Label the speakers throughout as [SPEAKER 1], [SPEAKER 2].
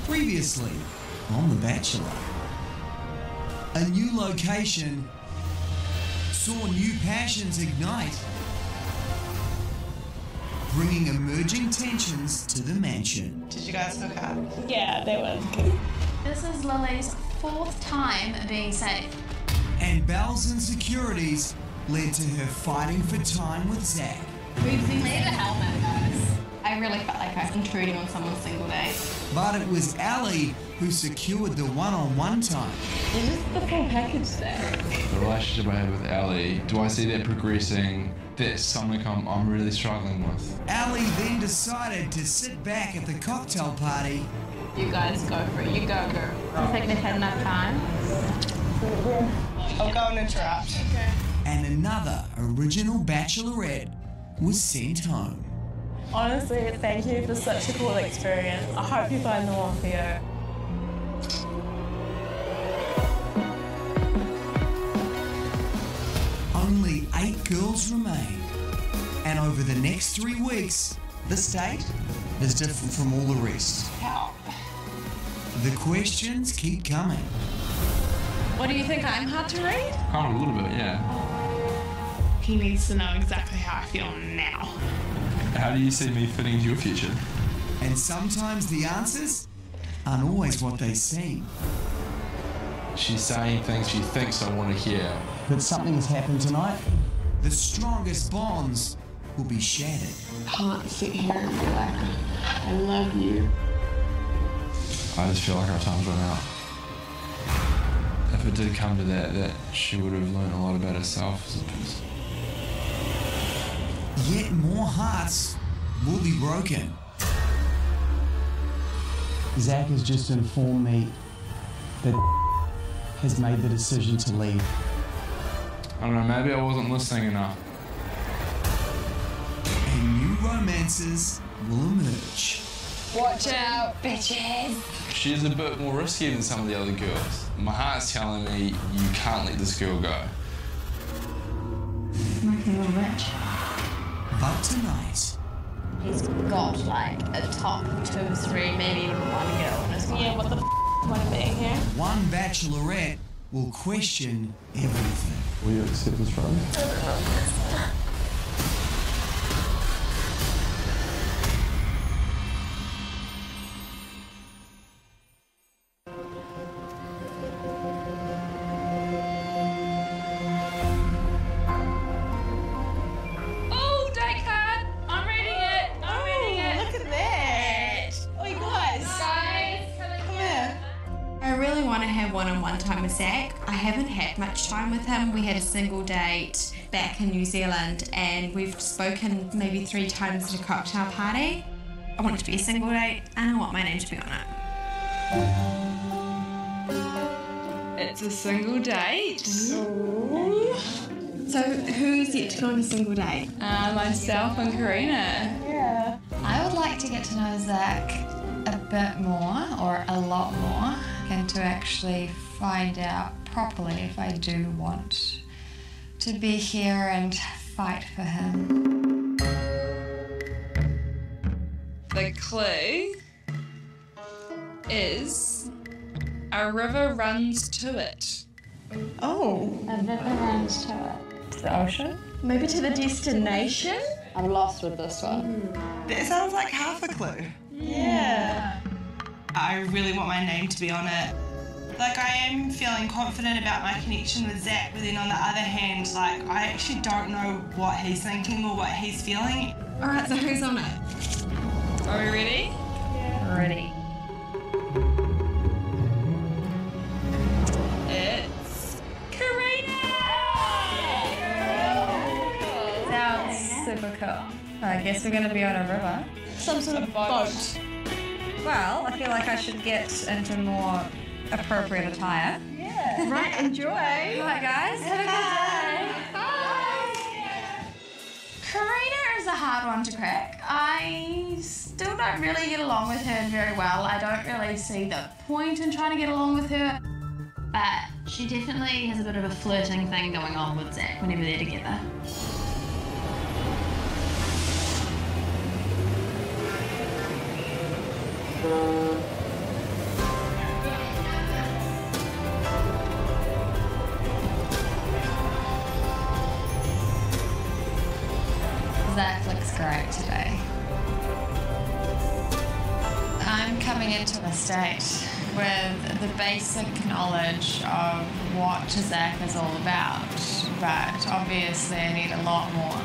[SPEAKER 1] Previously on The Bachelor. A new location saw new passions ignite, bringing emerging tensions to the mansion.
[SPEAKER 2] Did you guys hook up?
[SPEAKER 3] Yeah, they were.
[SPEAKER 4] This is Lily's 4th time being safe.
[SPEAKER 1] And Belle's insecurities led to her fighting for time with Zach.
[SPEAKER 4] We've been clear the helmet, guys. I really felt like I was intruding on someone's single day.
[SPEAKER 1] But it was Ali who secured the one-on-one time.
[SPEAKER 3] It's just the full package there.
[SPEAKER 5] The relationship I have with Ali, do I see that progressing? That's something I'm really struggling with.
[SPEAKER 1] Ali then decided to sit back at the cocktail party.
[SPEAKER 4] You guys go for it. You go, girl. I think they've had enough time.
[SPEAKER 2] I'll go and interrupt. Okay.
[SPEAKER 1] And another original Bachelorette was sent home.
[SPEAKER 3] Honestly, thank you for such a cool experience. I hope you find the one for you.
[SPEAKER 1] Only 8 girls remain. And over the next 3 weeks, this date is different from all the rest.
[SPEAKER 2] How?
[SPEAKER 1] The questions keep coming.
[SPEAKER 3] What do you think? I'm hard to read?
[SPEAKER 5] Kind of a little bit, yeah.
[SPEAKER 6] He needs to know exactly how I feel now.
[SPEAKER 5] How do you see me fitting into your future?
[SPEAKER 1] And sometimes the answers aren't always what they seem.
[SPEAKER 5] She's saying things she thinks I want to hear.
[SPEAKER 1] But something has happened tonight. The strongest bonds will be shattered.
[SPEAKER 6] I can't sit here and be like, I love you.
[SPEAKER 5] I just feel like our time's run out. If it did come to that she would have learned a lot about herself as a person.
[SPEAKER 1] Yet more hearts will be broken. Zach has just informed me that has made the decision to leave.
[SPEAKER 5] I don't know, maybe I wasn't listening enough.
[SPEAKER 1] And new romances will emerge.
[SPEAKER 4] Watch out, bitches.
[SPEAKER 5] She's a bit more risky than some of the other girls. My heart's telling me you can't let this girl go.
[SPEAKER 4] Making a little rich.
[SPEAKER 1] But tonight,
[SPEAKER 4] He's got like a top 2, 3, maybe even 1 girl in his life.
[SPEAKER 3] Yeah, what the point of being here?
[SPEAKER 1] one Bachelorette will question everything.
[SPEAKER 5] Will you accept this rose?
[SPEAKER 3] Oh, date card! I'm reading it! I'm reading it!
[SPEAKER 2] Look at that. Oh, you guys. Come here.
[SPEAKER 4] I really want to have one-on-one time with Zach. I haven't had much time with him. We had a single date back in New Zealand and we've spoken maybe 3 times at a cocktail party. I want it to be a single date and I want my name to be on it.
[SPEAKER 3] It's a single date.
[SPEAKER 4] So who's yet to go on a single date?
[SPEAKER 3] Myself and Karina.
[SPEAKER 2] Yeah.
[SPEAKER 7] I would like to get to know Zach a bit more, or a lot more, and to actually find out properly if I do want to be here and fight for him.
[SPEAKER 3] The clue is a river runs to it.
[SPEAKER 2] Oh.
[SPEAKER 7] A river runs to it.
[SPEAKER 3] To the ocean?
[SPEAKER 2] Maybe to the destination?
[SPEAKER 7] I'm lost with this one.
[SPEAKER 2] That sounds like half a clue. Yeah. I really want my name to be on it. Like, I am feeling confident about my connection with Zach, but then on the other hand, like, I actually don't know what he's thinking or what he's feeling.
[SPEAKER 4] All right, so who's on it?
[SPEAKER 3] Are we ready?
[SPEAKER 7] Ready.
[SPEAKER 3] It's Karina!
[SPEAKER 7] Sounds super cool. I guess we're going to be on a river.
[SPEAKER 2] Some sort of boat.
[SPEAKER 7] Well, I feel like I should get into more appropriate attire.
[SPEAKER 2] Yeah. Right, enjoy.
[SPEAKER 7] Hi guys, have a good day. Bye.
[SPEAKER 4] Karina is a hard one to crack. I still don't really get along with her very well. I don't really see the point in trying to get along with her. But she definitely has a bit of a flirting thing going on with Zach whenever they're together.
[SPEAKER 7] coming into a state with the basic knowledge of what Zach is all about, but obviously I need a lot more.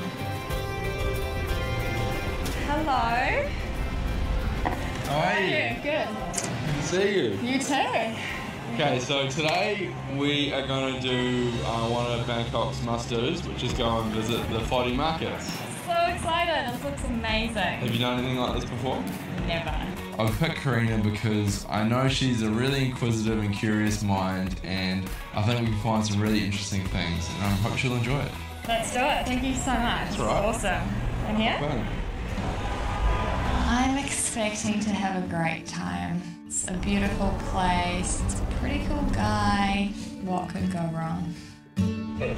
[SPEAKER 3] Hello.
[SPEAKER 5] How are you?
[SPEAKER 3] Good.
[SPEAKER 5] Good to see you.
[SPEAKER 3] You too.
[SPEAKER 5] Okay, so today we are going to do one of Bangkok's must-dos, which is go and visit the Foddy markets.
[SPEAKER 3] So excited. This looks amazing.
[SPEAKER 5] Have you done anything like this before?
[SPEAKER 3] Never.
[SPEAKER 5] I've picked Karina because I know she's a really inquisitive and curious mind, and I think we can find some really interesting things, and I hope she'll enjoy it.
[SPEAKER 3] Let's do it. Thank you so much.
[SPEAKER 5] That's right.
[SPEAKER 3] Awesome. And here?
[SPEAKER 5] Fun.
[SPEAKER 7] I'm expecting to have a great time. It's a beautiful place, it's a pretty cool guy. What could go wrong?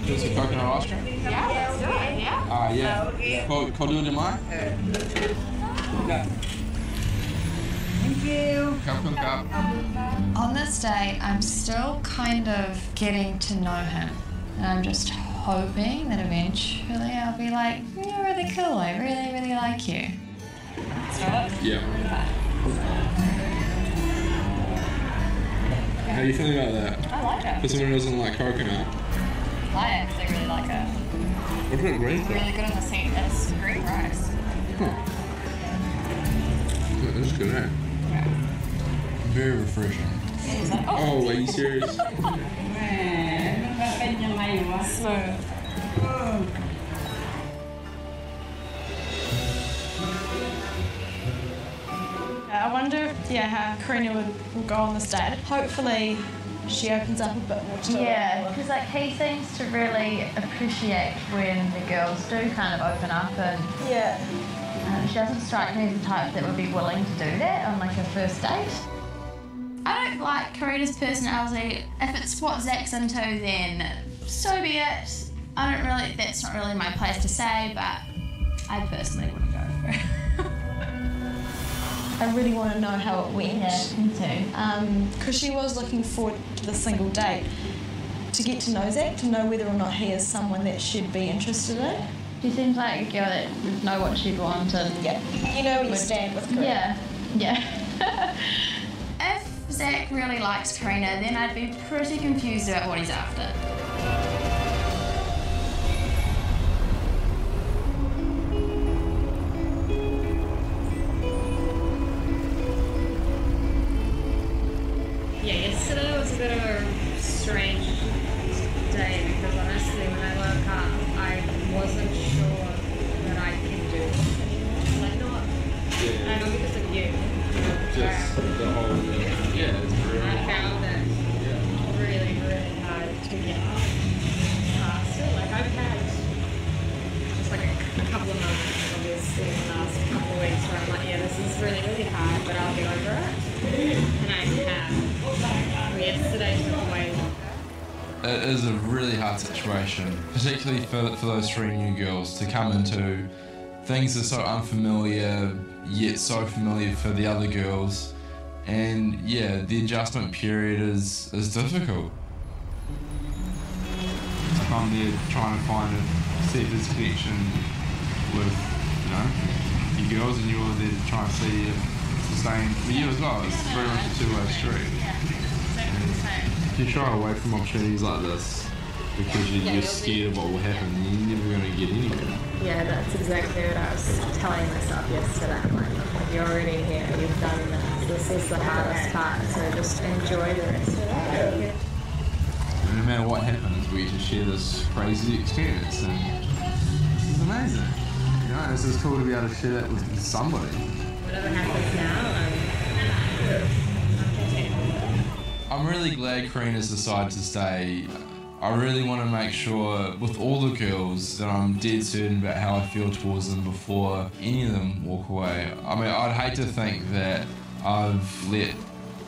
[SPEAKER 5] Just a coconut ice cream?
[SPEAKER 3] Yeah, let's do it. Yeah.
[SPEAKER 5] Yeah. Kau dulu di mana?
[SPEAKER 3] Thank you.
[SPEAKER 5] Cup.
[SPEAKER 7] On this date, I'm still kind of getting to know him. And I'm just hoping that eventually I'll be like, you're really cool, I really, really like you.
[SPEAKER 3] Let's do it.
[SPEAKER 5] Yeah. How do you feel about that?
[SPEAKER 3] I like it.
[SPEAKER 5] For someone who doesn't like coconut.
[SPEAKER 3] I actually really like it.
[SPEAKER 5] What about green
[SPEAKER 3] It's really good in the scene. It's green rice.
[SPEAKER 5] That's good, eh?
[SPEAKER 3] Yeah.
[SPEAKER 5] Very refreshing. Oh, are you serious?
[SPEAKER 3] Smooth. I wonder if, how Karina will go on this date. Hopefully she opens up a bit more to
[SPEAKER 4] Yeah, because like he seems to really appreciate when the girls do kind of open up, and she doesn't strike me as the type that would be willing to do that on like a first date. I don't like Karina's personality. If it's what Zach's into, then so be it. That's not really my place to say, but I personally wouldn't go for it.
[SPEAKER 3] I really want to know how it went.
[SPEAKER 4] Yeah, me too.
[SPEAKER 3] Because she was looking forward to the single date to get to know Zach, to know whether or not he is someone that she'd be interested in.
[SPEAKER 4] She seems like a girl that would know what she'd want, and
[SPEAKER 3] you know where you stand with Karina.
[SPEAKER 4] Yeah. If Zach really likes Karina, then I'd be pretty confused about what he's after.
[SPEAKER 8] Yeah, yesterday was a bit of a strange day because honestly when I woke up I wasn't sure that I could do it. Like not because of you.
[SPEAKER 5] Just the whole it's really
[SPEAKER 8] I found it really, really hard to get past it. Like I've had just like a couple of moments obviously in the last couple of weeks where I'm like, this is really, really hard, but I'll be over it. And I have. Yesterday took away.
[SPEAKER 5] It is a really hard situation, particularly for those three new girls to come into things that are so unfamiliar yet so familiar for the other girls, and the adjustment period is difficult. Like I'm there trying to see this connection with your girls, and you're there to try and see if it's the same for you as well. It's very much a two-way street. If you shy away from opportunities like this because you're scared of what will happen, you're never going to get anywhere.
[SPEAKER 8] Yeah, that's exactly what I was telling myself yesterday. I'm like, you're already here, you've done this. This is the hardest part, so just enjoy the rest of it.
[SPEAKER 5] And no matter what happens, we get to share this crazy experience, and it's amazing. It's just cool to be able to share that with somebody.
[SPEAKER 8] Whatever happens now,
[SPEAKER 5] I'm really glad Karina's decided to stay. I really want to make sure with all the girls that I'm dead certain about how I feel towards them before any of them walk away. I mean, I'd hate to think that I've let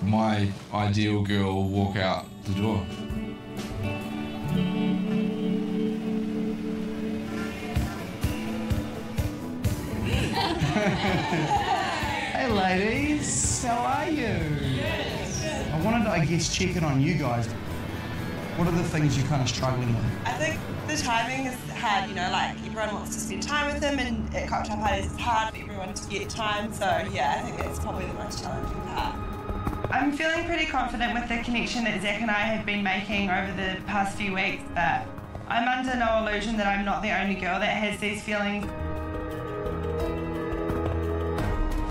[SPEAKER 5] my ideal girl walk out the door.
[SPEAKER 1] Hey ladies, how are you? I wanted to, I guess, check in on you guys. What are the things you're kind of struggling with?
[SPEAKER 2] I think the timing is hard, like everyone wants to spend time with them, and at cocktail parties it's hard for everyone to get time, so I think that's probably the most challenging part. I'm feeling pretty confident with the connection that Zach and I have been making over the past few weeks, but I'm under no illusion that I'm not the only girl that has these feelings.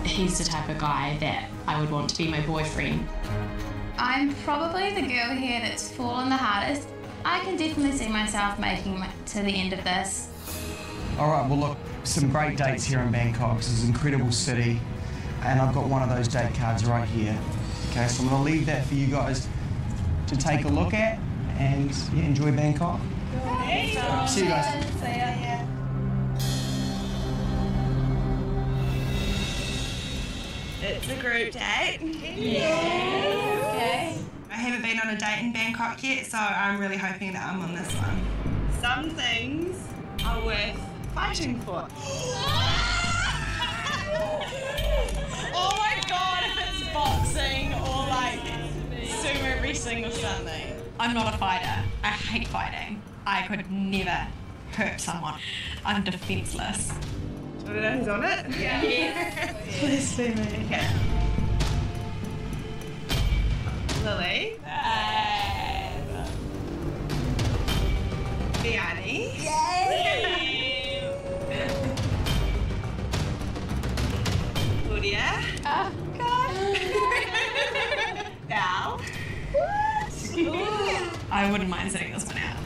[SPEAKER 8] He's the type of guy that I would want to be my boyfriend.
[SPEAKER 4] I'm probably the girl here that's fallen the hardest. I can definitely see myself making it to the end of this.
[SPEAKER 1] All right, well look, some great dates here in Bangkok. This is an incredible city, and I've got one of those date cards right here. Okay, so I'm gonna leave that for you guys to take a look at, and yeah, enjoy Bangkok. See you guys.
[SPEAKER 2] See ya. It's a group date.
[SPEAKER 4] Yeah. Okay.
[SPEAKER 2] I haven't been on a date in Bangkok yet, so I'm really hoping that I'm on this one. Some things are worth fighting for.
[SPEAKER 8] Oh my god, if it's boxing or like sumo wrestling or something. I'm not a fighter. I hate fighting. I could never hurt someone. I'm defenseless.
[SPEAKER 2] Do you want to know who's on it?
[SPEAKER 8] Yeah.
[SPEAKER 2] Please be me. Okay. Lily. Biani. Yay! Claudia.
[SPEAKER 4] Oh, God.
[SPEAKER 2] Val.
[SPEAKER 8] I wouldn't mind sitting this one out.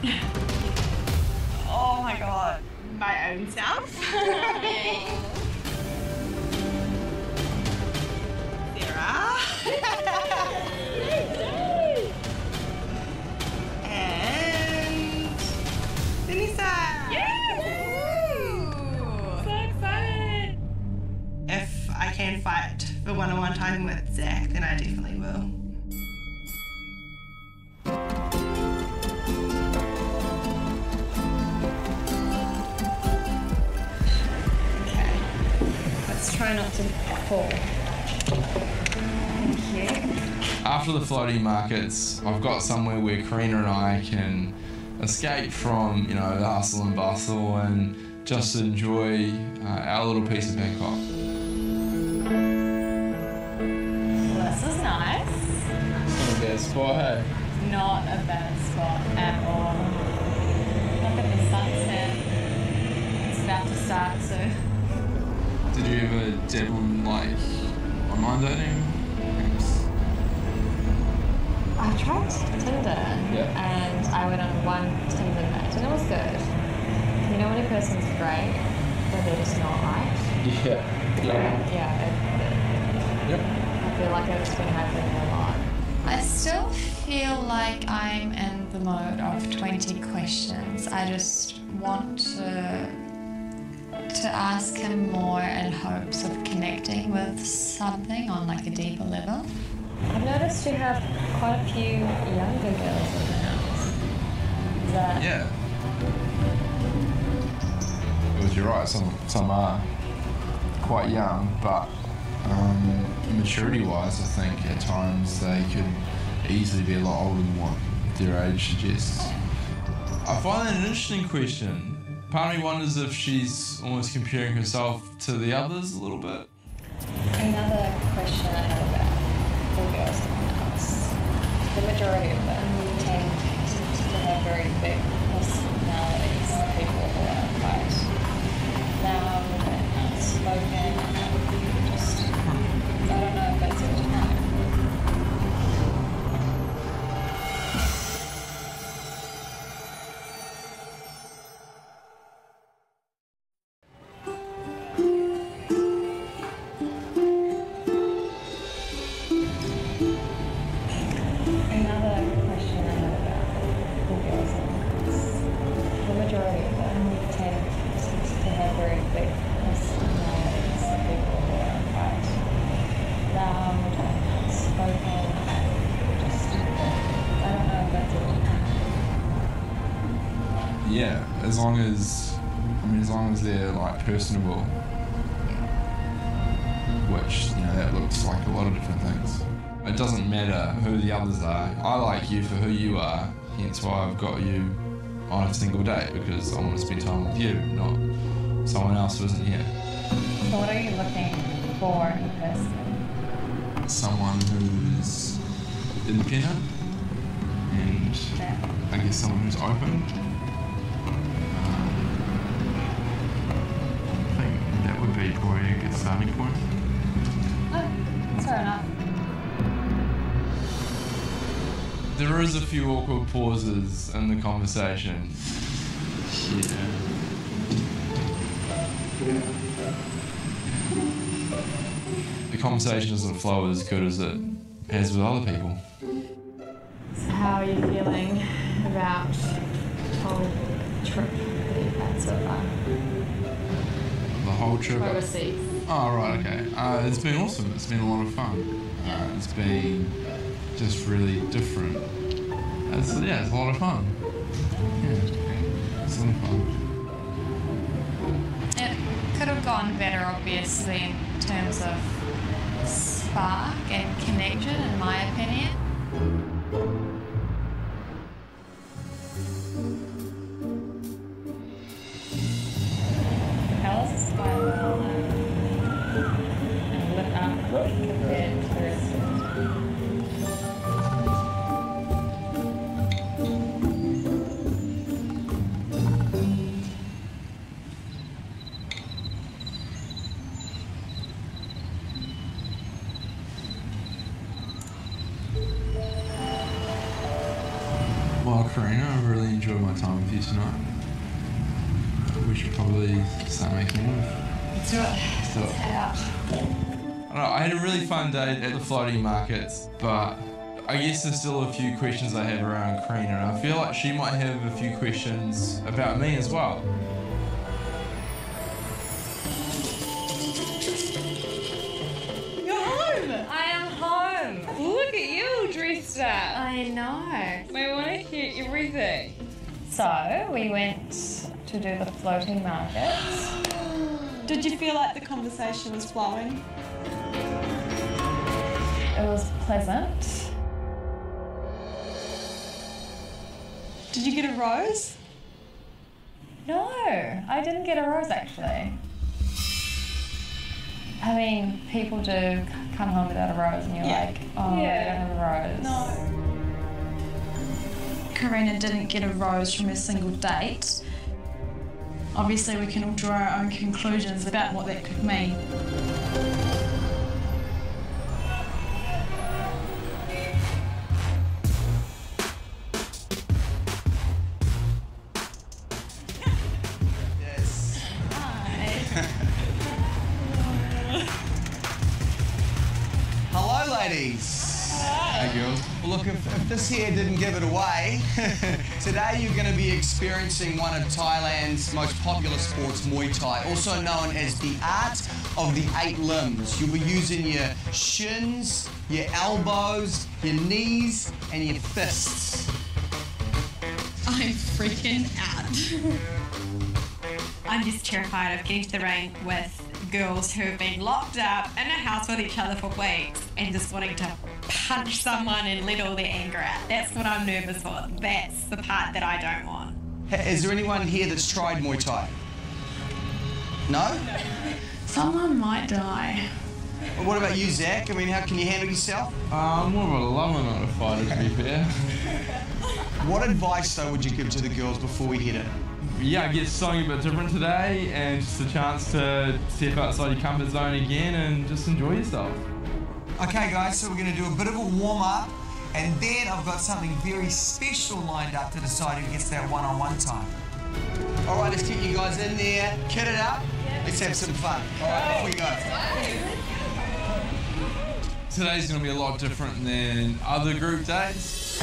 [SPEAKER 2] Oh my god. My own self. Sarah. And Vanessa.
[SPEAKER 8] So excited.
[SPEAKER 2] If I can fight for one-on-one time with Zach, then I definitely will.
[SPEAKER 8] Try not to fall. Thank you.
[SPEAKER 5] After the floating markets, I've got somewhere where Karina and I can escape from, the hustle and bustle and just enjoy our little piece of Bangkok.
[SPEAKER 8] Well, this is nice.
[SPEAKER 5] It's not a bad spot, hey?
[SPEAKER 8] Not a bad spot at all. Look at the sunset. It's about to start soon.
[SPEAKER 5] Did you ever dabble in, online dating?
[SPEAKER 8] I tried Tinder and I went on one Tinder date and it was good. You know when a person's great, but they're just not right?
[SPEAKER 5] Yeah.
[SPEAKER 8] Yeah.
[SPEAKER 5] Yep.
[SPEAKER 8] I feel like it's been happening a lot.
[SPEAKER 7] I still feel like I'm in the mode of 20 questions. I just want to ask him more in hopes of connecting with something on a deeper level.
[SPEAKER 8] I've noticed you have quite a few younger girls in the house.
[SPEAKER 5] Yeah. Because you're right, some are quite young, but maturity-wise, I think at times they could easily be a lot older than what their age suggests. I find that an interesting question. Part of me wonders if she's almost comparing herself to the others a little bit.
[SPEAKER 8] Another question I have about the girls in the house. The majority of them tend to have very big personalities, people who are quite loud and outspoken. I don't know if that's your type.
[SPEAKER 5] Yeah, as long as they're personable, which that looks like a lot of different things. It doesn't matter who the others are. I like you for who you are, hence why I've got you on a single date, because I want to spend time with you, not someone else who isn't here.
[SPEAKER 8] So what are you looking for in a person?
[SPEAKER 5] someone who's independent and I guess someone who's open. I think that would be probably a good starting point.
[SPEAKER 7] Oh, that's fair enough.
[SPEAKER 5] There is a few awkward pauses in the conversation. Yeah. The conversation doesn't flow as good as it has with other people.
[SPEAKER 8] So how are you feeling about the whole trip that you've had so far?
[SPEAKER 5] The whole trip.
[SPEAKER 8] Overseas.
[SPEAKER 5] Oh, right, okay. It's been awesome. It's been a lot of fun. It's been just really different. It's a lot of fun. Yeah, it's a lot of fun.
[SPEAKER 7] It could have gone better, obviously, in terms of spark and connection, in my opinion.
[SPEAKER 8] How is the style and look up compared to the rest of it?
[SPEAKER 5] Well, Karina, I've really enjoyed my time with you tonight. We should probably start making a move.
[SPEAKER 7] Let's do it.
[SPEAKER 5] Let's do it. I don't know, I had a really fun day at the floating markets, but I guess there's still a few questions I have around Karina, and I feel like she might have a few questions about me as well.
[SPEAKER 8] You're home!
[SPEAKER 7] I am home.
[SPEAKER 8] Look at you dressed up.
[SPEAKER 7] I know.
[SPEAKER 8] We want to hear everything.
[SPEAKER 7] So, we went to do the floating markets.
[SPEAKER 3] Did you feel like the conversation was flowing?
[SPEAKER 7] It was pleasant.
[SPEAKER 3] Did you get a rose?
[SPEAKER 7] No, I didn't get a rose actually. I mean, people do come home without a rose and you're like, oh, I don't have a rose.
[SPEAKER 3] No. Karina didn't get a rose from a single date. Obviously, we can all draw our own conclusions about what that could mean.
[SPEAKER 1] Yes. Hello, ladies.
[SPEAKER 5] Hey, girls.
[SPEAKER 1] Well, look, if this here didn't give it away, today you're going to be experiencing one of Thailand's most popular sports, Muay Thai, also known as the art of the 8 limbs. You'll be using your shins, your elbows, your knees, and your fists.
[SPEAKER 2] I'm freaking out. I'm just terrified of getting to the ring with girls who have been locked up in a house with each other for weeks and just wanting to punch someone and let all their anger out. That's what I'm nervous for. That's the part that I don't want.
[SPEAKER 1] Is there anyone here that's tried Muay Thai? No?
[SPEAKER 6] Someone might die.
[SPEAKER 1] Well, what about you, Zach? I mean, how can you handle yourself?
[SPEAKER 5] I'm more of a lover, not a fighter, to be fair.
[SPEAKER 1] What advice, though, would you give to the girls before we hit it?
[SPEAKER 5] Yeah, I guess something a bit different today and just a chance to step outside your comfort zone again and just enjoy yourself.
[SPEAKER 9] Okay guys, so we're going to do a bit of a warm-up and then I've got something very special lined up to decide who gets that one-on-one time.
[SPEAKER 1] All right, let's get you guys in there, kit it up, let's have some fun. All right, off we go.
[SPEAKER 5] Today's going to be a lot different than other group dates.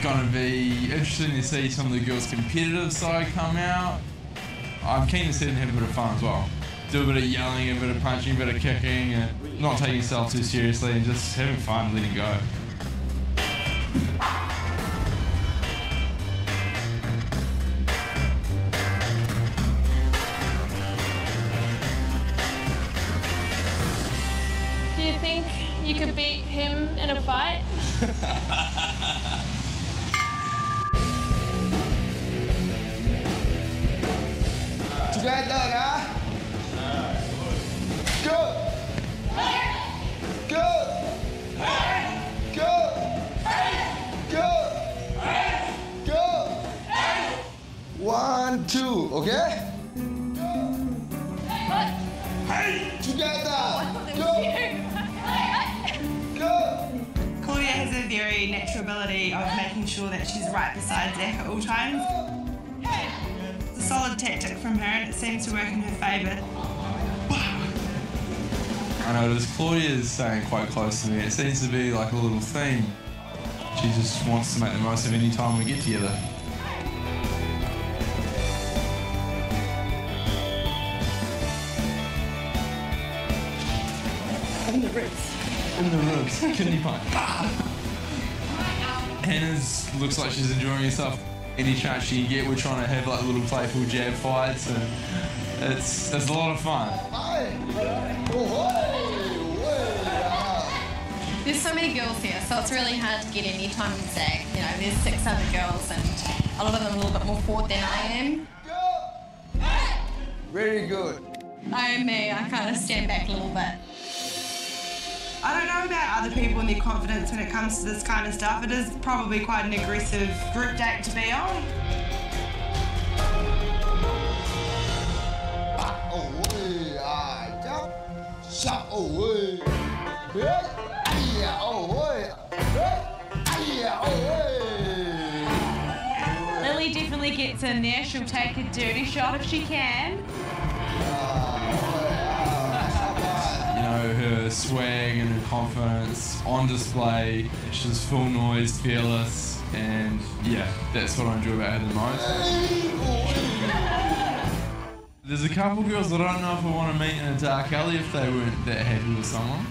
[SPEAKER 5] Going to be interesting to see some of the girls' competitive side come out. I'm keen to sit and have a bit of fun as well. Do a bit of yelling, a bit of punching, a bit of kicking, and not taking yourself too seriously and just having fun, letting go.
[SPEAKER 6] Do you think you could beat him in a fight?
[SPEAKER 1] Together, huh? Go!
[SPEAKER 10] 2, okay? Hey, together. Go.
[SPEAKER 2] Claudia has a very natural ability of making sure that she's right beside Zach at all times. It's a solid tactic from her and it seems to work in her favour.
[SPEAKER 5] I noticed Claudia's staying quite close to me. It seems to be like a little theme. She just wants to make the most of any time we get together.
[SPEAKER 2] In the ribs.
[SPEAKER 5] In the ribs. Kidney punch. Hannah's looks like she's enjoying herself. Any chance she can get, we're trying to have like little playful jab fights, and it's a lot of fun.
[SPEAKER 11] There's so many girls here, so it's really hard to get any time with Zach. You know, there's 6 other girls, and a lot of them are a little bit more forward than I am.
[SPEAKER 10] Very good.
[SPEAKER 11] I am me. I kind of stand back a little bit.
[SPEAKER 2] I don't know about other people and their confidence when it comes to this kind of stuff. It is probably quite an aggressive group date to be on.
[SPEAKER 8] Lily definitely gets in there. She'll take a dirty shot if she can.
[SPEAKER 5] You know, her swag and her confidence on display. She's full noise, fearless, and yeah, that's what I enjoy about her the most. There's a couple girls that I don't know if I want to meet in a dark alley if they weren't that happy with someone.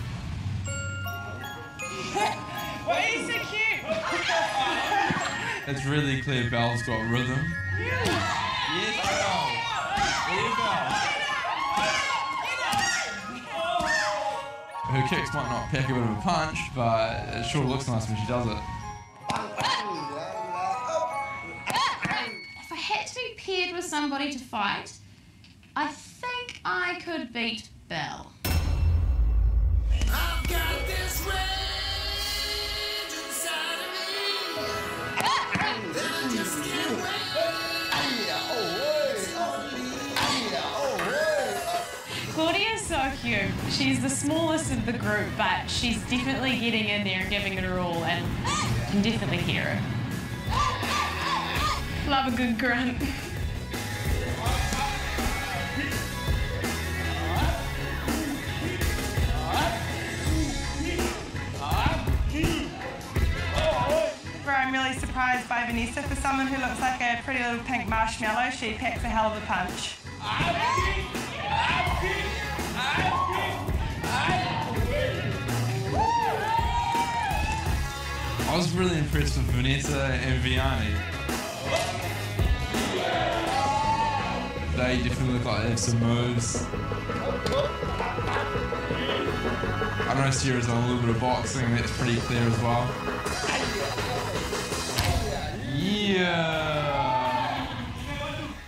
[SPEAKER 2] Why are you so cute?
[SPEAKER 5] It's really clear Belle's got rhythm. Yes, Belle. Yeah, Belle. Her kicks might not pack a bit of a punch, but it sure looks nice when she does it.
[SPEAKER 4] If I had to be paired with somebody to fight, I think I could beat Belle.
[SPEAKER 10] I've got this rage inside of me. I just can't wait.
[SPEAKER 8] Claudia's so cute. She's the smallest of the group, but she's definitely getting in there and giving it her all, and you can definitely hear her. Love a good grunt.
[SPEAKER 2] I'm really surprised by Vanessa. For someone who looks like a pretty little pink marshmallow, she packs a hell of a punch.
[SPEAKER 5] I was really impressed with Vanessa and Vianney. They definitely look like they have some moves. I know Sierra's done a little bit of boxing, and that's pretty clear as well. Yeah.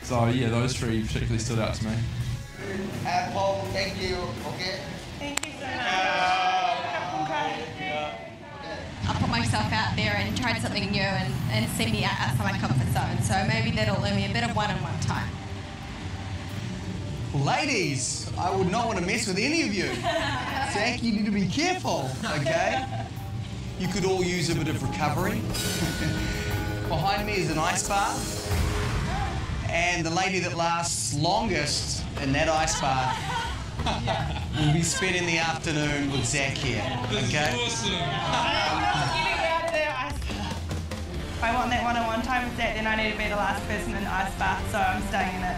[SPEAKER 5] So yeah, those three particularly stood out to me.
[SPEAKER 10] Apple, thank you. Okay.
[SPEAKER 2] Thank you so much.
[SPEAKER 11] I put myself out there and tried something new and set me outside my comfort zone. So maybe that'll learn me a bit of one-on-one time.
[SPEAKER 1] Ladies, I would not want to mess with any of you. Zach, you need to be careful, okay? You could all use a bit of recovery. Behind me is an ice bath. And the lady that lasts longest in that ice bath will be spending the afternoon with Zach here, okay?
[SPEAKER 2] Awesome. I'm not getting out of that ice bath. If I want that one-on-one time with Zach, then I need to be the last person in the ice bath, so I'm staying in it.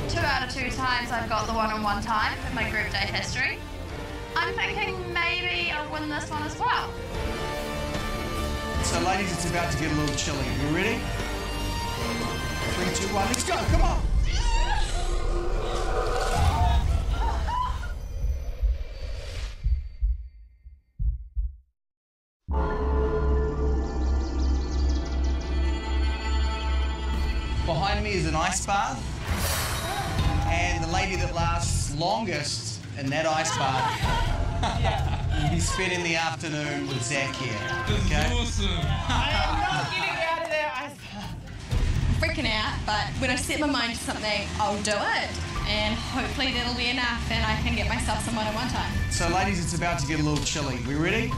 [SPEAKER 4] 2 out of 2 times I've got the one-on-one time in my group date history. I'm thinking maybe I'll win this one as well.
[SPEAKER 1] So ladies, it's about to get a little chilly. You ready? 3, 2, 1, let's go, come on! Behind me is an ice bath. And the lady that lasts longest in that ice bath will be spending the afternoon with Zach here, okay?
[SPEAKER 5] Awesome.
[SPEAKER 2] I am not getting out of that ice bath. If
[SPEAKER 11] freaking out, but when I set my mind to something, I'll do it. And hopefully that'll be enough and I can get myself some one-on-one time.
[SPEAKER 1] So ladies, it's about to get a little chilly. We ready?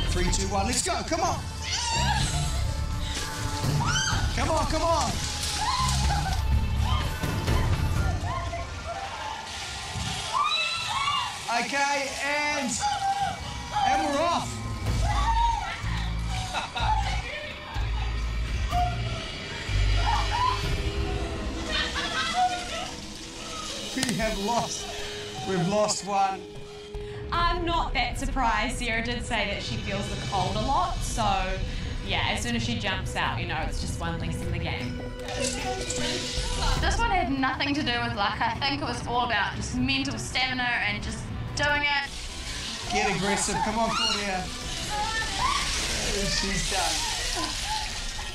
[SPEAKER 1] 3, 2, 1, let's go, come on. Come on, come on. Okay, and we're off. We've lost one.
[SPEAKER 12] I'm not that surprised. Sarah did say that she feels the cold a lot, so yeah, as soon as she jumps out, you know, it's just one less in the game.
[SPEAKER 4] This one had nothing to do with luck. I think it was all about just mental stamina and just doing it.
[SPEAKER 1] Get aggressive. Come on, Claudia. She's done.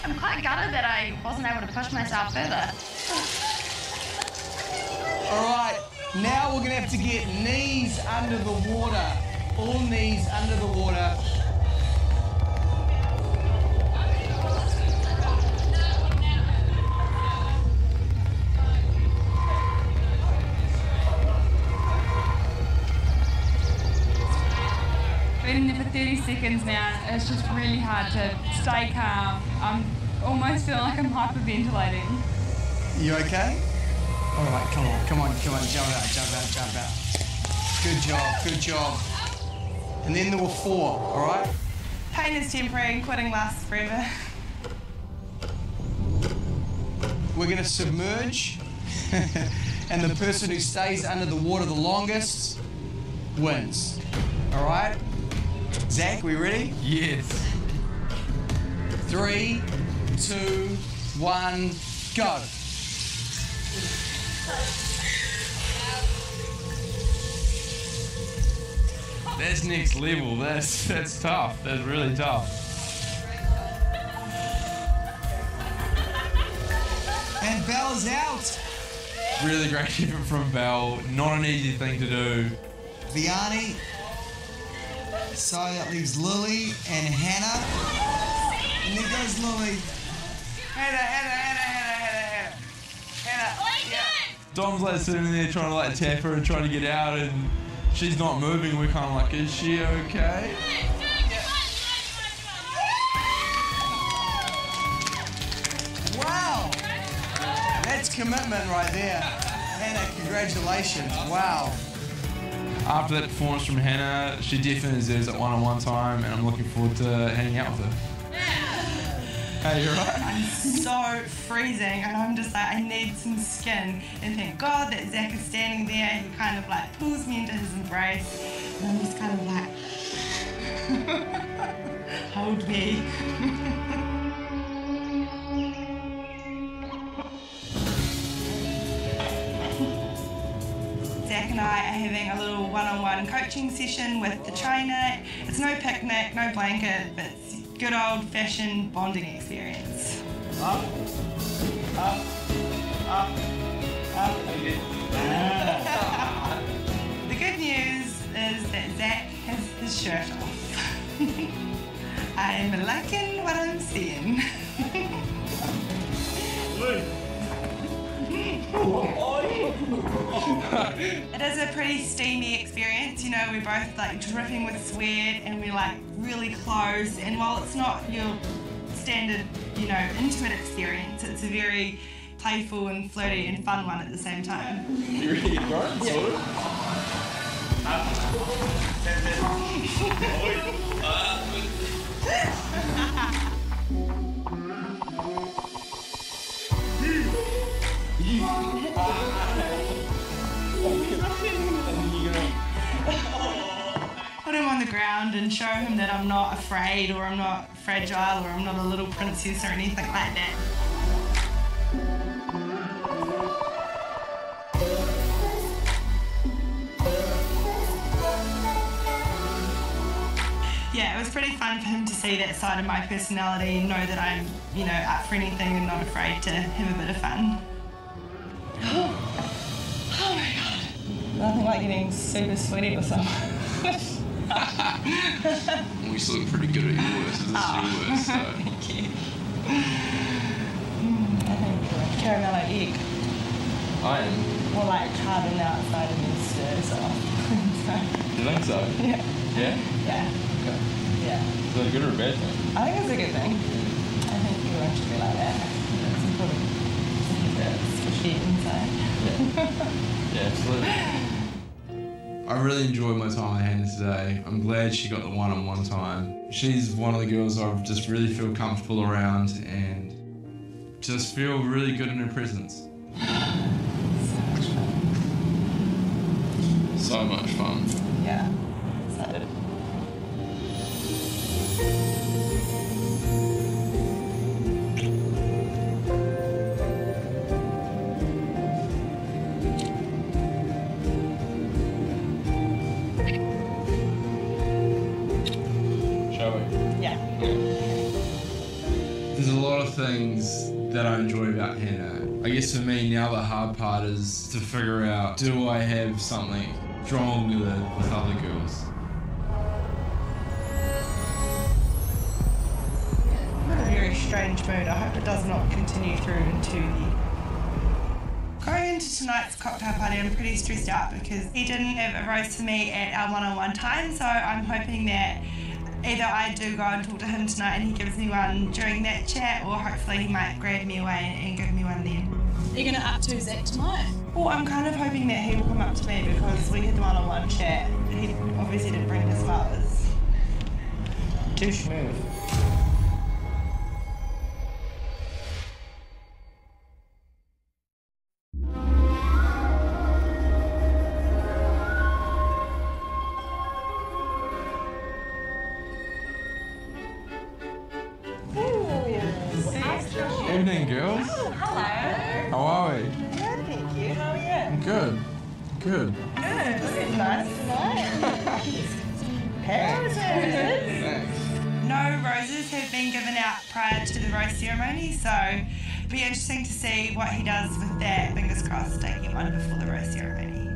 [SPEAKER 4] I'm quite gutted that I wasn't able to push myself further.
[SPEAKER 1] All right, now we're going to have to get knees under the water. All knees under the water.
[SPEAKER 13] Been in there for 30 seconds now. It's just really hard to stay calm. I'm almost feeling like I'm hyperventilating.
[SPEAKER 1] You okay? All right, come on, come on, come on, jump out, jump out, jump out. Good job, good job. And then there were 4, all right?
[SPEAKER 2] Pain is temporary and quitting lasts forever.
[SPEAKER 1] We're going to submerge, and the person who stays under the water the longest wins, all right? Zach, we ready?
[SPEAKER 5] Yes.
[SPEAKER 1] 3, 2, 1, go.
[SPEAKER 5] That's next level. That's tough. That's really tough.
[SPEAKER 9] And Belle's out.
[SPEAKER 5] Really great effort from Belle. Not an easy thing to do.
[SPEAKER 9] Vianney. So that leaves Lily and Hannah. And there goes Lily.
[SPEAKER 2] Hannah. Yeah.
[SPEAKER 5] Dom's like sitting there trying to like tap her and trying to get out, and she's not moving. We're kind of like, is she okay?
[SPEAKER 1] Wow. That's commitment right there. Hannah, congratulations. Wow.
[SPEAKER 5] After that performance from Hannah, she definitely deserves that one-on-one time, and I'm looking forward to hanging out with her. Hey, you alright?
[SPEAKER 2] I'm so freezing and I'm just like, I need some skin. And thank God that Zach is standing there. He kind of like pulls me into his embrace. And I'm just kind of like, hold me. Zach and I are having a little one-on-one coaching session with the trainer. It's no picnic, no blanket, but it's good old-fashioned bonding experience.
[SPEAKER 1] Up, up, up, up.
[SPEAKER 2] The good news is that Zach has his shirt off. I'm liking what I'm seeing. It is a pretty steamy experience, you know, we're both like dripping with sweat and we're like really close, and while it's not your standard, you know, intimate experience, it's a very playful and flirty and fun one at the same time.
[SPEAKER 5] You ready to get going? Yeah.
[SPEAKER 2] Put him on the ground and show him that I'm not afraid, or I'm not fragile, or I'm not a little princess or anything like that. Yeah, it was pretty fun for him to see that side of my personality and know that I'm, you know, up for anything and not afraid to have a bit of fun. Oh my God. Nothing like getting super sweaty with someone.
[SPEAKER 5] We still look pretty good at your worst. This is your worst, so.
[SPEAKER 2] Thank you. Caramello egg.
[SPEAKER 5] I am.
[SPEAKER 2] Or like hard on the outside and then stir soft.
[SPEAKER 5] You think so?
[SPEAKER 2] Yeah.
[SPEAKER 5] Yeah?
[SPEAKER 2] Yeah.
[SPEAKER 5] Okay.
[SPEAKER 2] Yeah.
[SPEAKER 5] Is that a good or a bad thing?
[SPEAKER 2] I think it's a good thing. I think everyone should be like that. It's important to have that squishy inside.
[SPEAKER 5] Yeah, absolutely. I really enjoyed my time with Hannah today. I'm glad she got the one-on-one time. She's one of the girls I just really feel comfortable around and just feel really good in her presence. So much fun.
[SPEAKER 2] Yeah. Excited.
[SPEAKER 5] Shall we?
[SPEAKER 2] Yeah.
[SPEAKER 5] There's a lot of things that I enjoy about Hannah. I guess for me now the hard part is to figure out, do I have something stronger with other girls?
[SPEAKER 2] I'm in a very strange mood. I hope it does not continue through into the... Going into tonight's cocktail party, I'm pretty stressed out because he didn't have a rose for me at our one-on-one time, so I'm hoping that either I do go and talk to him tonight and he gives me one during that chat, or hopefully he might grab me away and give me one then.
[SPEAKER 12] Are you going to up to Zach tonight?
[SPEAKER 2] Well, I'm kind of hoping that he will come up to me because we had the one-on-one chat. He obviously didn't bring his flowers. Douche move.
[SPEAKER 5] Evening, girls.
[SPEAKER 2] Oh, hello.
[SPEAKER 5] How are we?
[SPEAKER 2] Good, thank you. How are you?
[SPEAKER 5] Good. Good.
[SPEAKER 2] Good. This is nice. Roses. No roses have been given out prior to the rose ceremony, so it'll be interesting to see what he does with that. Fingers crossed, I get one before the rose ceremony.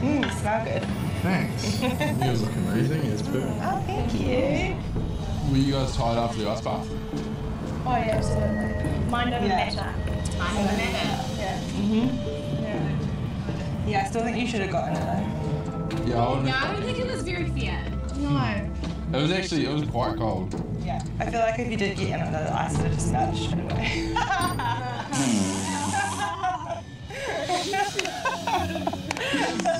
[SPEAKER 2] You smell good.
[SPEAKER 5] Thanks. You guys look amazing. It's perfect.
[SPEAKER 2] Oh, thank you.
[SPEAKER 5] Were you guys tied after the ice bath?
[SPEAKER 2] Oh, yeah, absolutely.
[SPEAKER 12] Mind over matter.
[SPEAKER 2] Mind over matter. Yeah. Yeah, I still think you should have gotten it though.
[SPEAKER 5] Yeah, I wouldn't
[SPEAKER 12] No,
[SPEAKER 5] have
[SPEAKER 12] I don't think it was very fair.
[SPEAKER 2] No.
[SPEAKER 5] It was quite cold.
[SPEAKER 2] Yeah. I feel like if you did get in on the ice, it would have just melted straight away.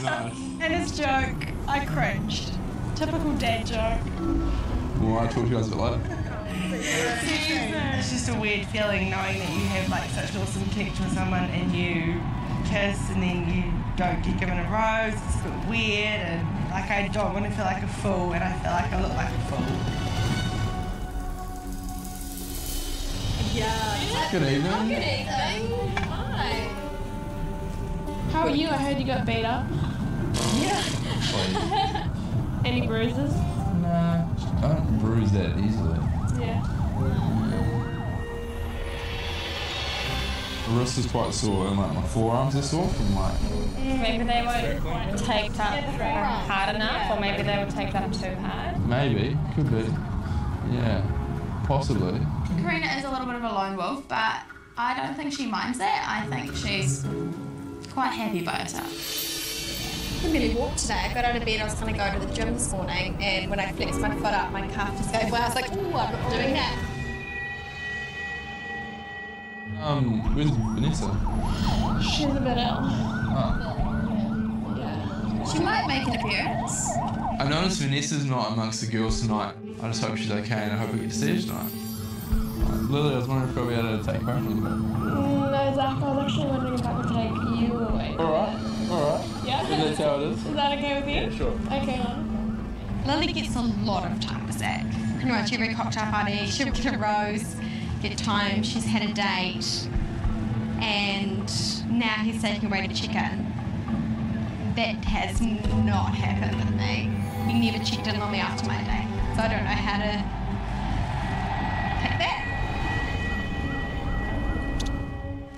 [SPEAKER 5] Nice.
[SPEAKER 12] And his joke, I cringed. Typical dad joke.
[SPEAKER 5] Well, I'll talk to you guys a bit later.
[SPEAKER 2] It's just a weird feeling knowing that you have like such an awesome connection with someone and you kiss and then you don't get given a rose. It's a bit weird and like I don't want to feel like a fool and I feel like I look like a fool.
[SPEAKER 12] Yeah.
[SPEAKER 5] Good evening.
[SPEAKER 11] Good evening. Hi.
[SPEAKER 12] How are you? I heard you got beat up.
[SPEAKER 2] Yeah.
[SPEAKER 12] Any bruises?
[SPEAKER 5] Nah, I don't bruise that easily.
[SPEAKER 12] Yeah.
[SPEAKER 5] The wrist is quite sore and like my forearms are sore from like...
[SPEAKER 12] Maybe they weren't taped up hard enough, or maybe they were taped up too hard.
[SPEAKER 5] Maybe, could be. Yeah, possibly.
[SPEAKER 4] Karina is a little bit of a lone wolf, but I don't think she minds that. I think she's quite happy by herself.
[SPEAKER 11] I really walked today. I got out of bed, I was going to go to the gym this morning, and when I flexed my foot up, my calf just gave way. I was like, ooh, I'm not doing that.
[SPEAKER 5] Where's Vanessa?
[SPEAKER 12] She's a bit ill.
[SPEAKER 5] Oh.
[SPEAKER 12] Yeah.
[SPEAKER 11] She might make an appearance.
[SPEAKER 5] I noticed Vanessa's not amongst the girls tonight. I just hope she's okay and I hope we get to see her tonight. Lily, I was wondering if I'll be able to take her home a little bit.
[SPEAKER 12] No, Zach, I was actually wondering if I could take you away.
[SPEAKER 5] Alright.
[SPEAKER 12] Yeah?
[SPEAKER 5] If that's how it is.
[SPEAKER 12] Is that okay with you?
[SPEAKER 5] Yeah, sure.
[SPEAKER 12] Okay,
[SPEAKER 11] Lily gets a lot of time with Zach. Pretty much every cocktail party, she'll get a rose, get time, she's had a date, and now he's taking away the chicken. That has not happened with me. He never checked in on me after my date, so I don't know how to pick that.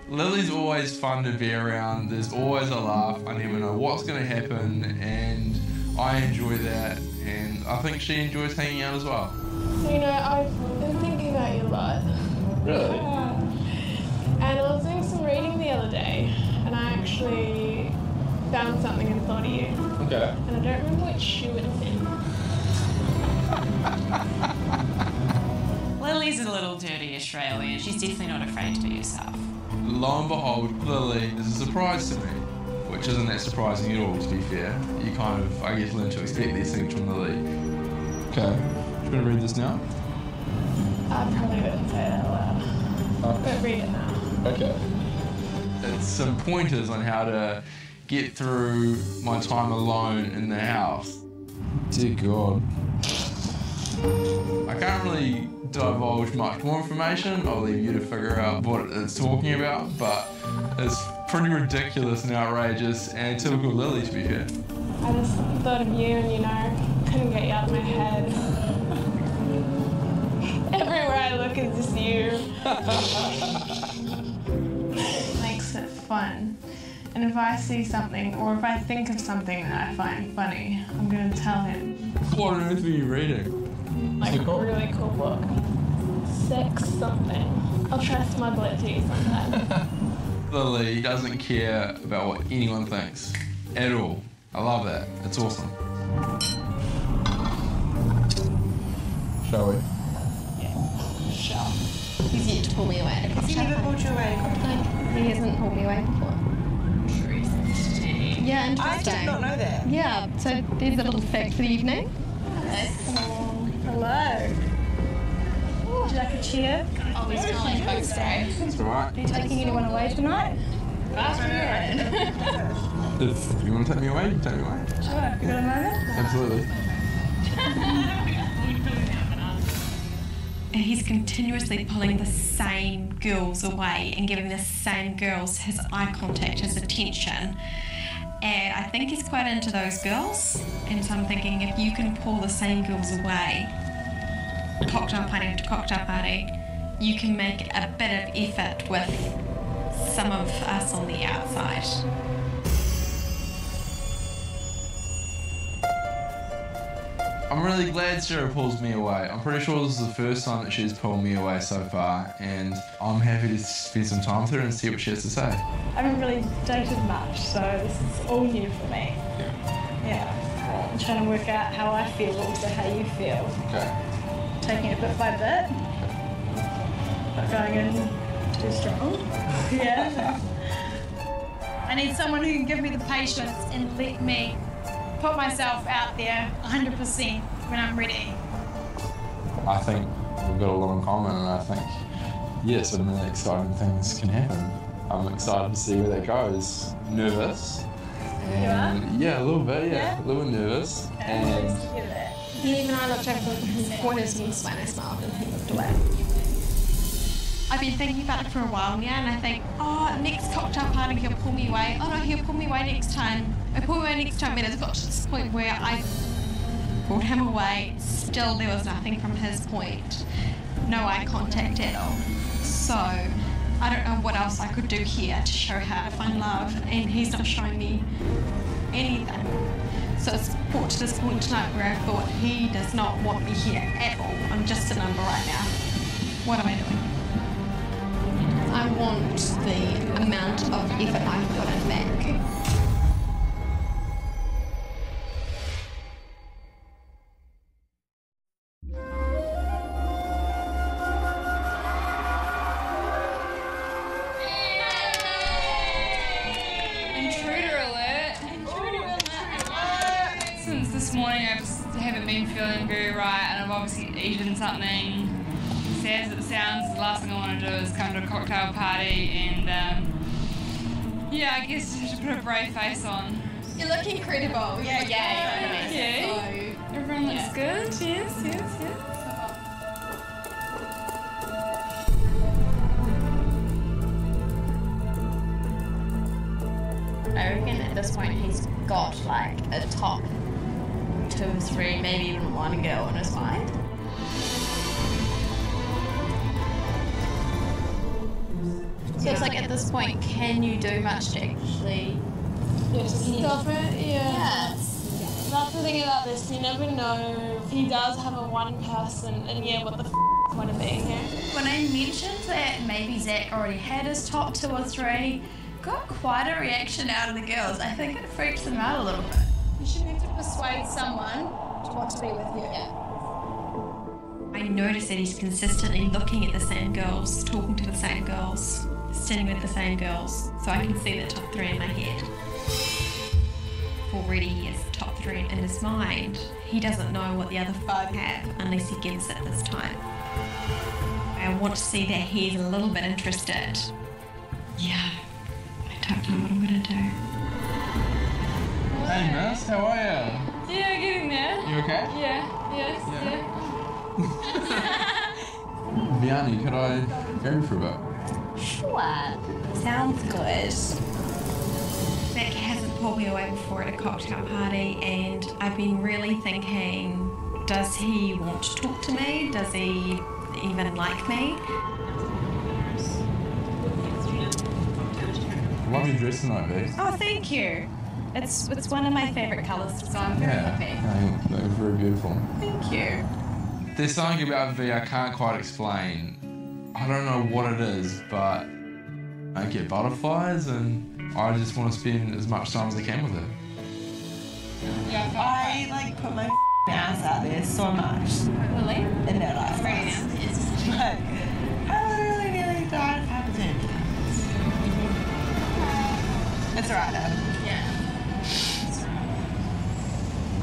[SPEAKER 5] Lily's always fun to be around. There's always a laugh. I never know what's going to happen, and I enjoy that. and I think she enjoys hanging out as well.
[SPEAKER 6] You know, I've been thinking about you a lot.
[SPEAKER 5] Really?
[SPEAKER 6] And I was doing some reading the other day, and I actually found something and thought of you.
[SPEAKER 5] Okay.
[SPEAKER 6] And I don't remember which shoe it's in.
[SPEAKER 12] Lily's a little dirty Australian. She's definitely not afraid to be herself.
[SPEAKER 5] Lo and behold, Lily is a surprise to me, which isn't that surprising at all, to be fair. You kind of, I guess, learn to expect these things from Lily. Okay. Do you want to read this now?
[SPEAKER 6] I probably wouldn't say that aloud. But read it now.
[SPEAKER 5] Okay. It's some pointers on how to get through my time alone in the house. Dear God. I can't really divulge much more information. I'll leave you to figure out what it's talking about, but it's pretty ridiculous and outrageous and typical Lily, to be fair.
[SPEAKER 6] I just thought of you and, you know, couldn't get you out of my head. Everywhere I look is just you. Makes it fun. And if I see something, or if I think of something that I find funny, I'm going to tell him.
[SPEAKER 5] What on earth were you reading?
[SPEAKER 6] Like a really cool book. Sex something. I'll try to smuggle it to you sometime.
[SPEAKER 5] Lily doesn't care about what anyone thinks. At all. I love that. It's awesome. Shall we?
[SPEAKER 11] Sure. He's yet to pull me away.
[SPEAKER 2] Has he never pulled you away?
[SPEAKER 11] He hasn't pulled me away before.
[SPEAKER 2] Interesting.
[SPEAKER 11] Yeah, interesting.
[SPEAKER 2] I did not know that.
[SPEAKER 11] Yeah, so there's a little fact for the evening.
[SPEAKER 6] Hello. Would you like a cheer?
[SPEAKER 11] Oh, he's calling folks today.
[SPEAKER 5] That's alright.
[SPEAKER 6] Are you taking anyone away tonight?
[SPEAKER 5] If you want to take me away, you can take me away.
[SPEAKER 6] Sure. You got a moment?
[SPEAKER 5] Absolutely.
[SPEAKER 3] And he's continuously pulling the same girls away and giving the same girls his eye contact, his attention. And I think he's quite into those girls. And so I'm thinking, if you can pull the same girls away, cocktail party after cocktail party, you can make a bit of effort with some of us on the outside.
[SPEAKER 5] I'm really glad Sarah pulls me away. I'm pretty sure this is the first time that she's pulled me away so far, and I'm happy to spend some time with her and see what she has to say.
[SPEAKER 6] I haven't really dated much, so this is all new for me. Yeah. I'm trying to work out how I feel, but also how you feel.
[SPEAKER 5] Okay.
[SPEAKER 6] Taking it bit by bit. Not going in too strong. Yeah.
[SPEAKER 3] I need someone who can give me the patience and let me put myself out there 100% when I'm ready.
[SPEAKER 5] I think we've got a lot in common, and I think, yeah, some really exciting things can happen. I'm excited to see where that goes. Nervous. And yeah, a little bit, yeah. A little bit nervous. And
[SPEAKER 11] He even I looked over his pointers and when I smiled and he looked away.
[SPEAKER 3] I've been thinking about it for a while now, and I think, oh, next cocktail party he'll pull me away. Oh no, he'll pull me away next time. He'll pull me away next time, and it's got to this point where I pulled him away. Still, there was nothing from his point. No eye contact at all. So, I don't know what else I could do here to show how to find love, and he's not showing me anything. So it's brought to this point tonight where I thought he does not want me here at all. I'm just a number right now. What am I doing?
[SPEAKER 11] I want the amount of effort I put in back.
[SPEAKER 13] Intruder alert. Since this morning I just haven't been feeling very right, and I've obviously eaten something. Sad as it sounds, the last thing I want to do is come to a cocktail party and yeah, I guess you should put a brave face on.
[SPEAKER 11] You look incredible. Yeah.
[SPEAKER 13] Thank you. Everyone looks good. Cheers.
[SPEAKER 4] I reckon at this point he's got like a top 2 or 3, maybe even 1 girl in his mind. So it's like at this point, can you do much to actually
[SPEAKER 6] Stop it? Yeah. That's the thing about this, you never know if he does have a one person, and yeah, what the point of being here?
[SPEAKER 4] When I mentioned that maybe Zach already had his top 2 or 3, got quite a reaction out of the girls. I think it freaked them out a little bit.
[SPEAKER 6] You should need to persuade someone to want to be with you.
[SPEAKER 11] I notice that he's consistently looking at the same girls, talking to the same girls, sitting with the same girls, so I can see the top 3 in my head. Already he has top 3 in his mind. He doesn't know what the other 5 have unless he gets it this time. I want to see that he's a little bit interested. Yeah, I don't know what I'm gonna do.
[SPEAKER 5] Hey miss, how are you?
[SPEAKER 6] Yeah, getting there.
[SPEAKER 5] You okay?
[SPEAKER 6] Yeah, yes,
[SPEAKER 5] Yeah. Vianney, could I grab you for a bit?
[SPEAKER 11] Sure. Sounds good. Zach hasn't pulled me away before at a cocktail party, and I've been really thinking, does he want to talk to me? Does he even like me?
[SPEAKER 5] Love your dress tonight, Bex.
[SPEAKER 12] Oh, thank you. It's one of my favourite colours, so I'm very happy.
[SPEAKER 5] They look very beautiful.
[SPEAKER 12] Thank you.
[SPEAKER 5] There's something about V I can't quite explain. I don't know what it is, but I get butterflies and I just want to spend as much time as I can with her.
[SPEAKER 2] I like put my ass out there so much.
[SPEAKER 12] Really?
[SPEAKER 2] In their life. Like, I literally nearly died of hypertension. It's alright though.
[SPEAKER 12] Yeah.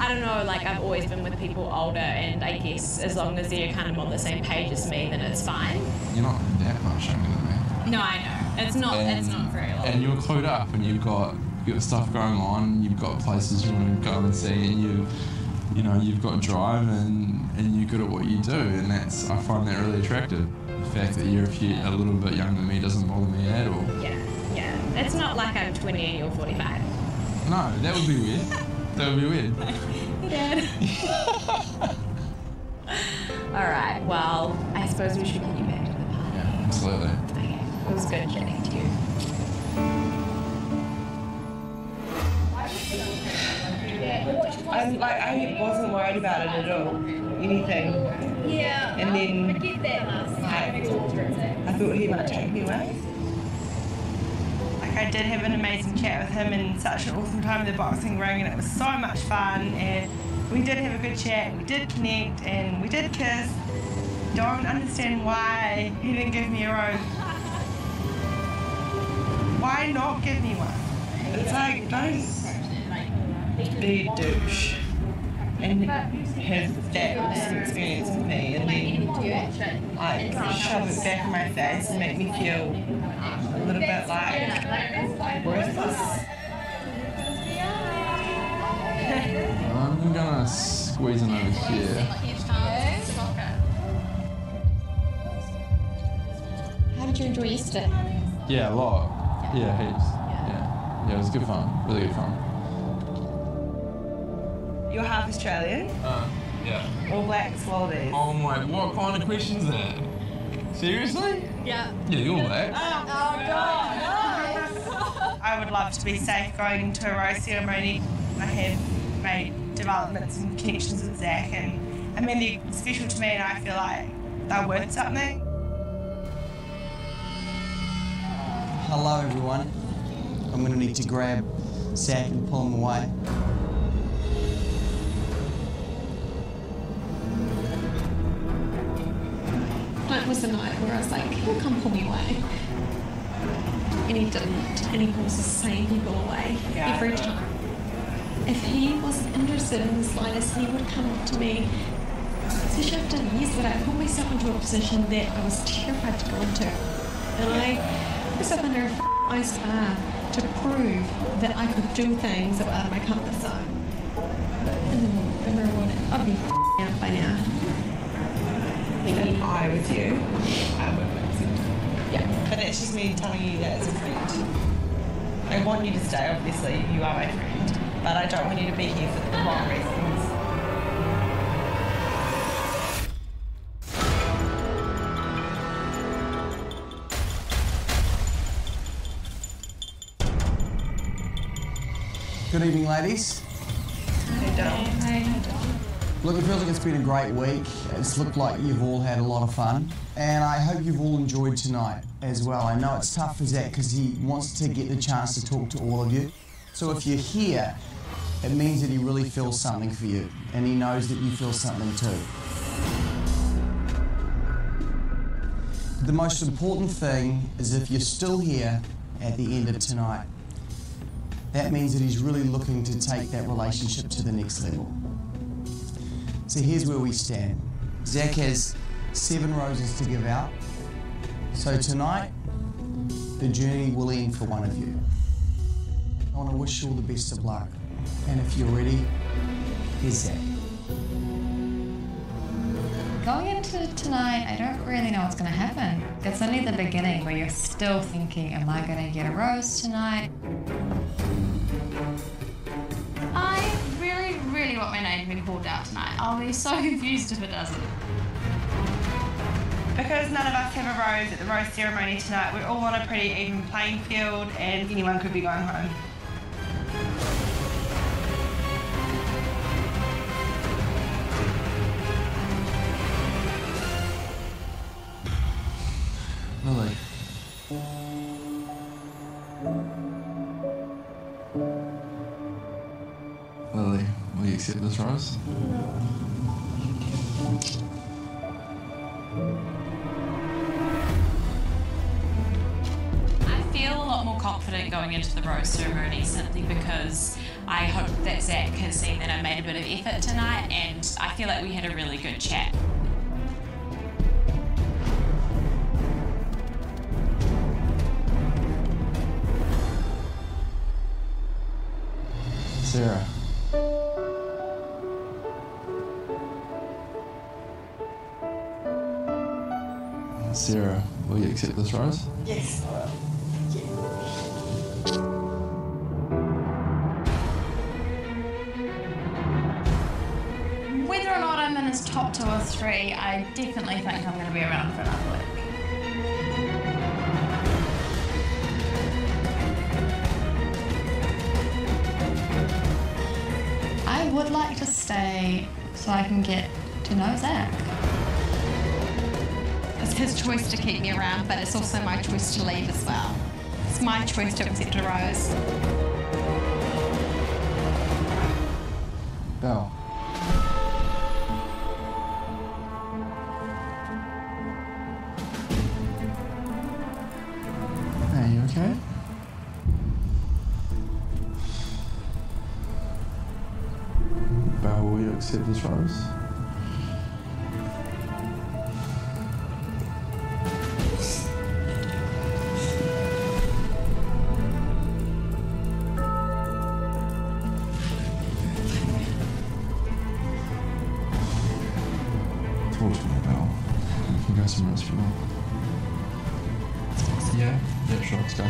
[SPEAKER 12] I don't know, like I've always been with people older, and I guess as long as they're kind of on the same page as me, then it's fine.
[SPEAKER 5] You're not that much younger than me.
[SPEAKER 12] No, I know. It's not very long.
[SPEAKER 5] And you're clued up and you've got stuff going on, you've got places you want to go and see, and you've got drive and you're good at what you do, and I find that really attractive. The fact that you're a little bit younger than me doesn't bother me at all.
[SPEAKER 12] Yeah. It's not like I'm 20 and you're 45.
[SPEAKER 5] No, that would be weird. That would be weird.
[SPEAKER 12] Hey, Dad. All right. Well, I suppose we should get you back to the party.
[SPEAKER 5] Yeah, absolutely.
[SPEAKER 12] Okay. It was good chatting to you.
[SPEAKER 2] I wasn't worried about it at all. Anything.
[SPEAKER 6] Yeah.
[SPEAKER 2] And then
[SPEAKER 6] I get that last time.
[SPEAKER 2] I thought he might take me away. Like I did have an amazing chat with him and such an awesome time in the boxing ring, and it was so much fun, and we did have a good chat, we did connect, and we did kiss. Don't understand why he didn't give me a rose. Why not give me one? It's like, don't be a douche and have that awesome experience with me and then like shove it back in my face and make me feel a little bit like worthless.
[SPEAKER 5] I'm gonna squeeze in over here.
[SPEAKER 11] How did you enjoy yesterday?
[SPEAKER 5] Yeah, a lot. Yeah, heaps. Yeah, it was good fun. Really good fun.
[SPEAKER 2] You're half Australian?
[SPEAKER 5] Yeah.
[SPEAKER 2] All Blacks, Wallabies.
[SPEAKER 5] Oh my, what kind of question is that? Seriously?
[SPEAKER 2] Yeah.
[SPEAKER 5] Yeah, you're black.
[SPEAKER 2] Oh God! I would love to be safe going to a rose ceremony. I have made developments and connections with Zach, and I mean they're special to me, and I feel like they're worth something.
[SPEAKER 1] Hello, everyone. I'm going to need to grab Zach and pull him away.
[SPEAKER 11] That was the night where I was like, he'll come pull me away. And he didn't. And he pulls the same people away every time. If he wasn't interested in the slightest, he would come up to me. Especially after years that I put myself into a position that I was terrified to go into. And I put myself under a ice bath to prove that I could do things that were out of my comfort zone. And then everyone, I'd be out by now.
[SPEAKER 2] If I was you, I would accept. Yeah. But that's just me telling you that as a friend. I want you to stay, obviously, you are my friend. But I don't want you to be here for the wrong reasons.
[SPEAKER 1] Good evening, ladies.
[SPEAKER 2] Hey, Dom.
[SPEAKER 8] Hey.
[SPEAKER 1] Look, it feels like it's been a great week. It's looked like you've all had a lot of fun. And I hope you've all enjoyed tonight as well. I know it's tough for Zach because he wants to get the chance to talk to all of you. So if you're here, it means that he really feels something for you. And he knows that you feel something too. The most important thing is if you're still here at the end of tonight, that means that he's really looking to take that relationship to the next level. So here's where we stand. Zach has 7 roses to give out. So tonight, the journey will end for one of you. I want to wish you all the best of luck. And if you're ready, here's Zach.
[SPEAKER 7] Going into tonight, I don't really know what's going to happen. It's only the beginning where you're still thinking, am I going to get a rose tonight?
[SPEAKER 4] I really want my name to be called out tonight. I'll be so confused if it doesn't.
[SPEAKER 2] Because none of us have a rose at the rose ceremony tonight, we're all on a pretty even playing field and anyone could be going home.
[SPEAKER 5] Lily. Lily, will you accept this rose?
[SPEAKER 12] I feel a lot more confident going into the rose ceremony simply because I hope that Zach has seen that I made a bit of effort tonight, and I feel like we had a really good chat.
[SPEAKER 5] Sarah. Sarah, will you accept this rose?
[SPEAKER 2] Yes, I will.
[SPEAKER 4] Whether or not I'm in his top 2 or 3, I definitely think I'm going to be around for another week.
[SPEAKER 7] I would like to stay so I can get to know Zach.
[SPEAKER 11] It's his choice to keep me around, but it's also my choice to leave as well. It's my choice to accept a rose.
[SPEAKER 5] Belle. Hey, you okay? Belle, will you accept this rose? Talk to me, Belle. We can go somewhere else if you want. Yeah? Yeah, sure, let's go.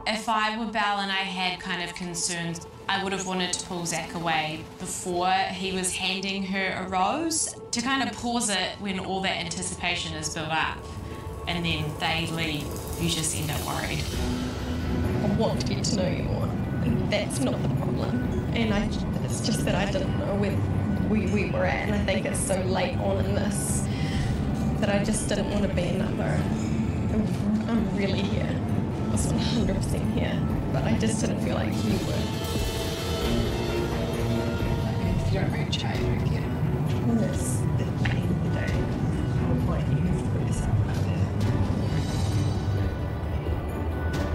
[SPEAKER 12] If I were Belle and I had kind of concerns, I would have wanted to pull Zach away before he was handing her a rose, to kind of pause it when all that anticipation is built up, and then they leave, you just end up worried.
[SPEAKER 6] I want to get to know you more, and that's not the problem. And it's just that I didn't know where we were at, and I think it's so late on in this that I just didn't want to be a number. I'm really here. I was 100% here, but I just didn't feel like you were.
[SPEAKER 7] If you don't reach out, you don't get it.
[SPEAKER 6] That's the end of the day. The point you have to put yourself out there.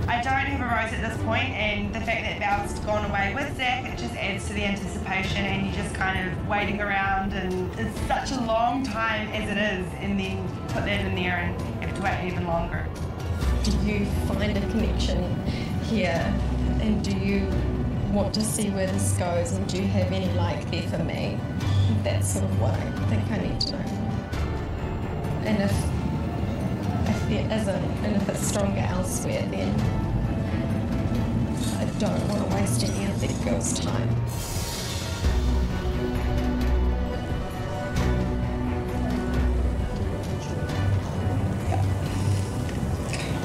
[SPEAKER 2] I don't have a rose at this point, and the fact that Belle's gone away with Zach, it just adds to the anticipation, and you're just kind of waiting around, and it's such a long time as it is, and then put that in there and have to wait even longer.
[SPEAKER 6] Do you find a connection here, and do you want to see where this goes, and do you have any like there for me? That's sort of what I think I need to know. And if there isn't, and if it's stronger elsewhere, then I don't want to waste any of that girl's time.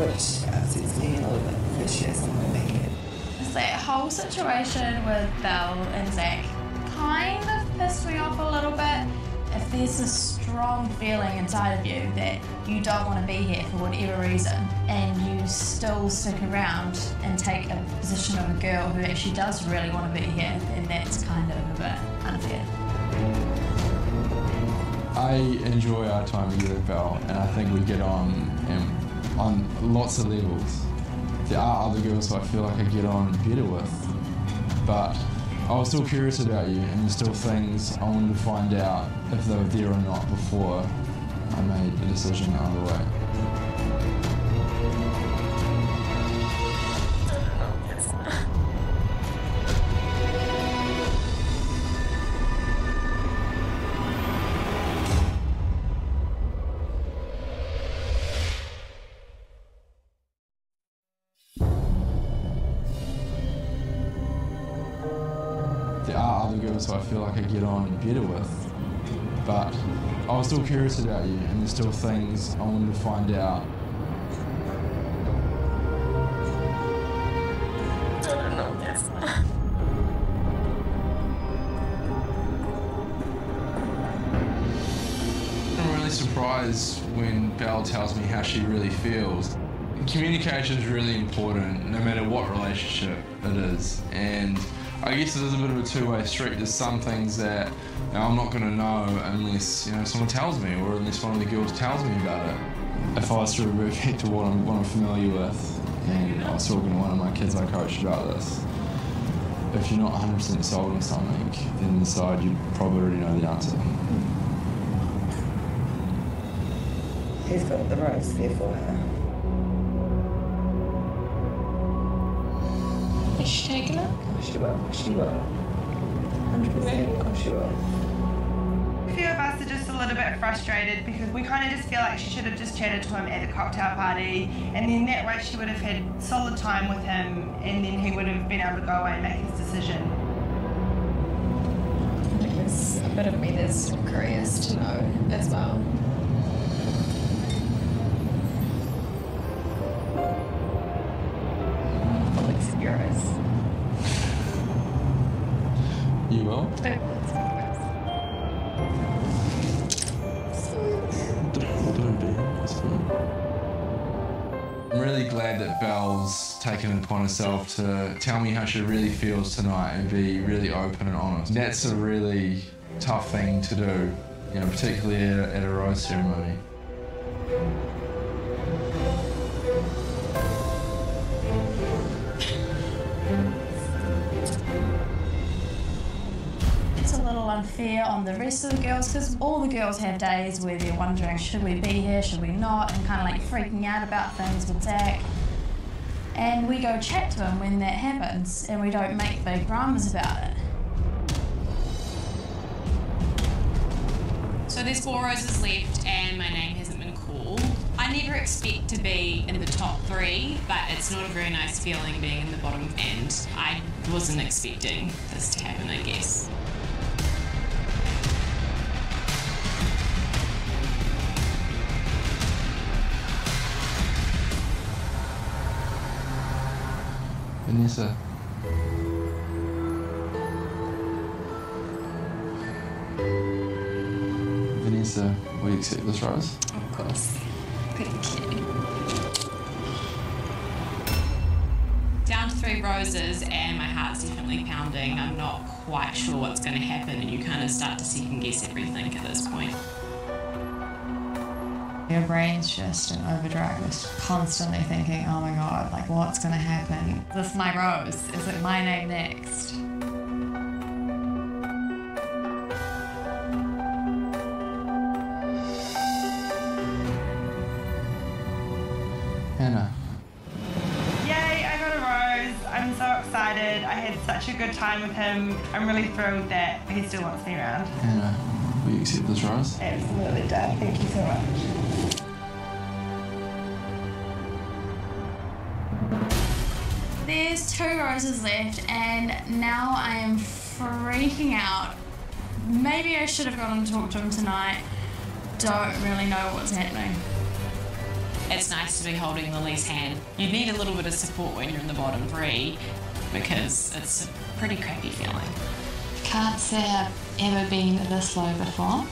[SPEAKER 14] which suits me a little bit because she has someone making it.
[SPEAKER 4] That whole situation with Belle and Zach kind of pissed me off a little bit. If there's a strong feeling inside of you that you don't want to be here for whatever reason, and you still stick around and take a position of a girl who actually does really want to be here, then that's kind of a bit unfair.
[SPEAKER 5] I enjoy our time together with Belle, and I think we get on lots of levels. There are other girls who I feel like I get on better with, but I was still curious about you, and there's still things I wanted to find out if they were there or not before I made the decision either way. There are other girls who I feel like I get on better with, but I was still curious about you, and there's still things I wanted to find out. I'm really surprised when Belle tells me how she really feels. Communication is really important, no matter what relationship it is, and I guess it is a bit of a two-way street. There's some things that I'm not going to know unless someone tells me, or unless one of the girls tells me about it. If I was to revert back to what I'm familiar with, and I was talking to one of my kids I coached about this, if you're not 100% sold on something, then inside you probably already know the answer.
[SPEAKER 14] He's got the rose there for her.
[SPEAKER 2] Is she taking it?
[SPEAKER 14] Oh, she will. She will. 100%. Oh, she will.
[SPEAKER 2] A few of us are just a little bit frustrated because we kind of just feel like she should have just chatted to him at the cocktail party, and then that way she would have had solid time with him, and then he would have been able to go away and make his decision.
[SPEAKER 6] I think there's a bit of me that's curious to know as well.
[SPEAKER 5] You will? I'm really glad that Belle's taken it upon herself to tell me how she really feels tonight and be really open and honest. That's a really tough thing to do, particularly at a rose ceremony.
[SPEAKER 4] Unfair on the rest of the girls, because all the girls have days where they're wondering, should we be here, should we not, and kind of like freaking out about things with Zach. And we go chat to him when that happens, and we don't make big dramas about it.
[SPEAKER 12] So there's 4 roses left and my name hasn't been called. I never expect to be in the top 3, but it's not a very nice feeling being in the bottom, and I wasn't expecting this to happen, I guess.
[SPEAKER 5] Vanessa. Vanessa, will you accept this rose?
[SPEAKER 6] Of course. Thank you.
[SPEAKER 12] Down to 3 roses and my heart's definitely pounding. I'm not quite sure what's going to happen, and you kind of start to second guess everything at this point.
[SPEAKER 7] Your brain's just in overdrive, just constantly thinking, oh my god, like what's gonna happen? Is this my rose? Is it my name next?
[SPEAKER 5] Hannah.
[SPEAKER 2] Yay, I got a rose. I'm so excited. I had such a good time with him. I'm really thrilled that he still wants me around.
[SPEAKER 5] Hannah, will you accept this rose?
[SPEAKER 2] Absolutely, Dad. Thank you so much.
[SPEAKER 4] There's 2 roses left, and now I am freaking out. Maybe I should have gone and talked to him tonight. Don't really know what's happening.
[SPEAKER 12] it's nice to be holding Lily's hand. You need a little bit of support when you're in the bottom 3 because it's a pretty crappy feeling.
[SPEAKER 7] Can't say I've ever been this low before.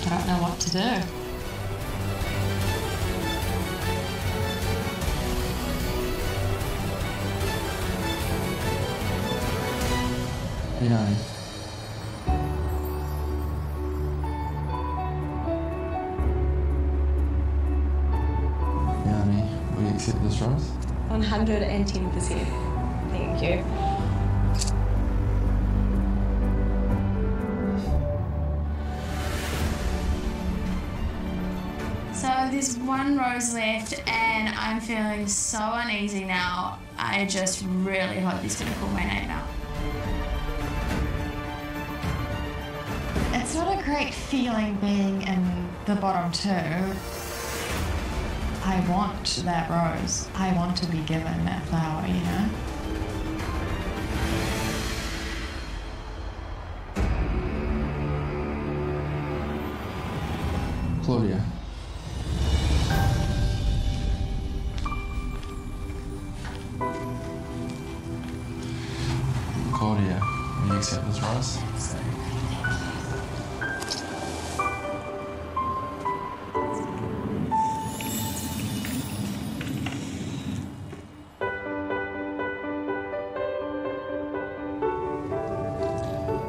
[SPEAKER 7] I don't know what to do.
[SPEAKER 5] Yeah. Yanni, will you accept this rose?
[SPEAKER 6] 110%. Thank you.
[SPEAKER 4] So there's one rose left and I'm feeling so uneasy now. I just really hope he's going to call my name out.
[SPEAKER 7] It's not a great feeling being in the bottom 2. I want that rose. I want to be given that flower, you know?
[SPEAKER 5] Claudia. Claudia, will you accept this rose?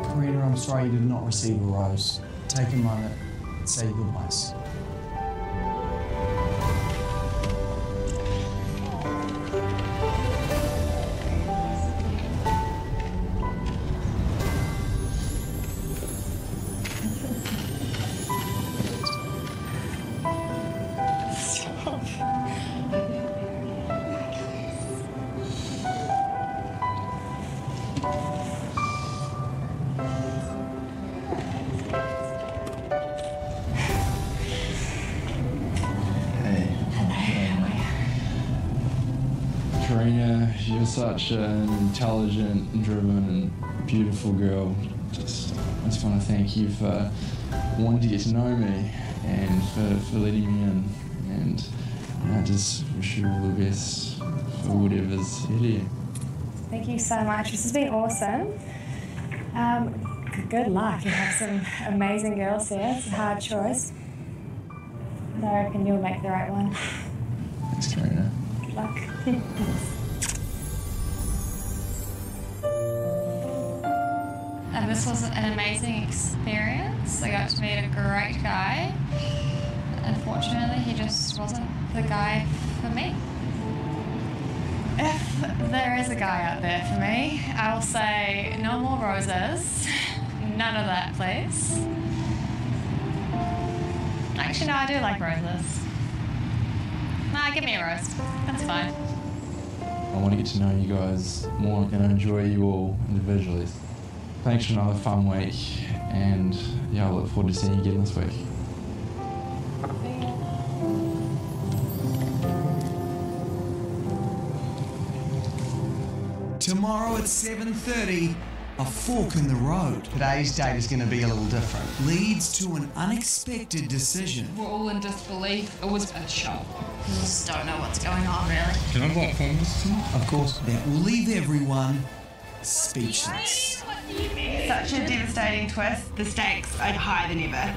[SPEAKER 1] Karina, I'm sorry you did not receive a rose. Take a moment, say your goodbyes.
[SPEAKER 5] Karina, you're such an intelligent, driven, and beautiful girl. I just want to thank you for wanting to get to know me and for letting me in. And I just wish you all the best for whatever's ahead of you.
[SPEAKER 15] Thank you so much. This has been awesome. Good luck. You have some amazing girls here. It's a hard choice. But I reckon you'll make the right one.
[SPEAKER 5] Thanks, Karina.
[SPEAKER 15] Good luck.
[SPEAKER 11] And this was an amazing experience. I got to meet a great guy. Unfortunately, he just wasn't the guy for me. If there is a guy out there for me, I will say no more roses. None of that, please. Actually, no, I do like roses. Nah, give me a rose. That's fine.
[SPEAKER 5] I want to get to know you guys more and enjoy you all individually. Thanks for another fun week, and yeah, I look forward to seeing you again this week.
[SPEAKER 9] Tomorrow at 7:30, a fork in the road.
[SPEAKER 1] Today's date is going to be a little different.
[SPEAKER 9] Leads to an unexpected decision.
[SPEAKER 13] We're all in disbelief. It was a shock.
[SPEAKER 4] I just don't know what's going on, really.
[SPEAKER 5] Can I block from this?
[SPEAKER 9] Of course. That will leave everyone speechless.
[SPEAKER 2] Such a devastating twist. The stakes are higher than ever.